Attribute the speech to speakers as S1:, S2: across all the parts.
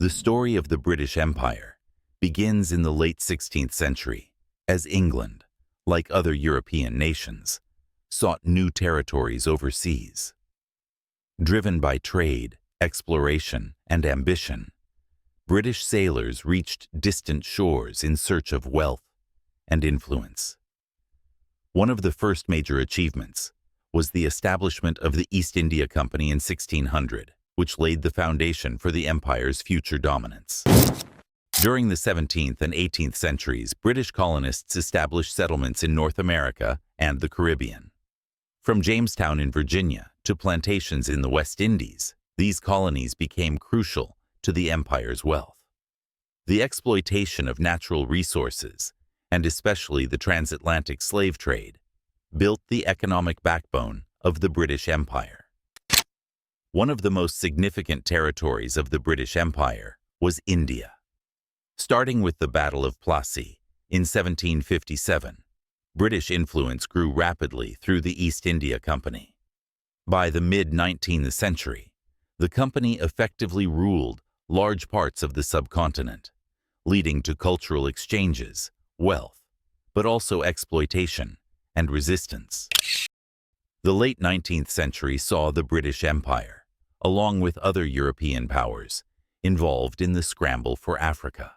S1: The story of the British Empire begins in the late 16th century as England, like other European nations, sought new territories overseas. Driven by trade, exploration, and ambition, British sailors reached distant shores in search of wealth and influence. One of the first major achievements was the establishment of the East India Company in 1600, which laid the foundation for the empire's future dominance. During the 17th and 18th centuries, British colonists established settlements in North America and the Caribbean. From Jamestown in Virginia to plantations in the West Indies, these colonies became crucial to the empire's wealth. The exploitation of natural resources, and especially the transatlantic slave trade, built the economic backbone of the British Empire. One of the most significant territories of the British Empire was India. Starting with the Battle of Plassey in 1757, British influence grew rapidly through the East India Company. By the mid-19th century, the company effectively ruled large parts of the subcontinent, leading to cultural exchanges, wealth, but also exploitation and resistance. The late 19th century saw the British Empire, along with other European powers, involved in the scramble for Africa.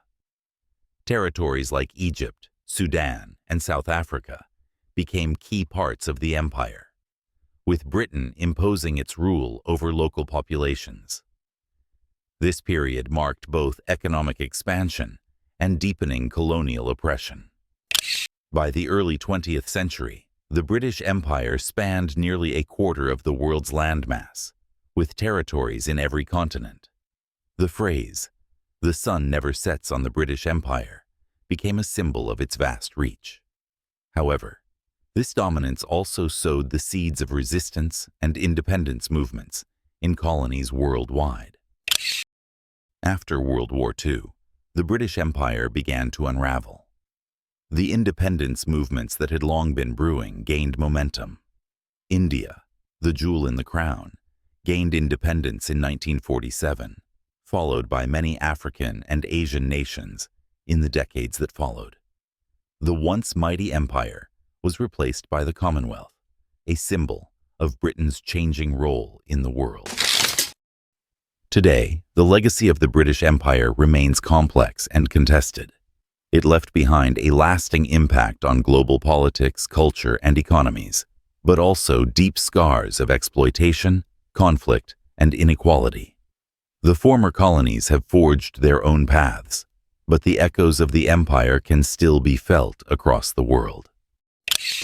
S1: Territories like Egypt, Sudan, and South Africa became key parts of the empire, with Britain imposing its rule over local populations. This period marked both economic expansion and deepening colonial oppression. By the early 20th century, the British Empire spanned nearly a quarter of the world's landmass, with territories in every continent. The phrase, "The sun never sets on the British Empire," became a symbol of its vast reach. However, this dominance also sowed the seeds of resistance and independence movements in colonies worldwide. After World War II, the British Empire began to unravel. The independence movements that had long been brewing gained momentum. India, the jewel in the crown, gained independence in 1947, followed by many African and Asian nations in the decades that followed. The once mighty empire was replaced by the Commonwealth, a symbol of Britain's changing role in the world. Today, the legacy of the British Empire remains complex and contested. It left behind a lasting impact on global politics, culture, and economies, but also deep scars of exploitation, conflict, and inequality. The former colonies have forged their own paths, but the echoes of the empire can still be felt across the world.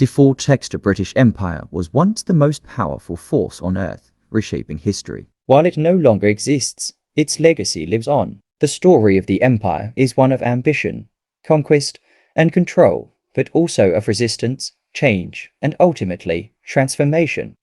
S2: The full text of British Empire was once the most powerful force on earth, reshaping history. While it no longer exists, its legacy lives on. The story of the empire is one of ambition, conquest, and control, but also of resistance, change, and ultimately, transformation.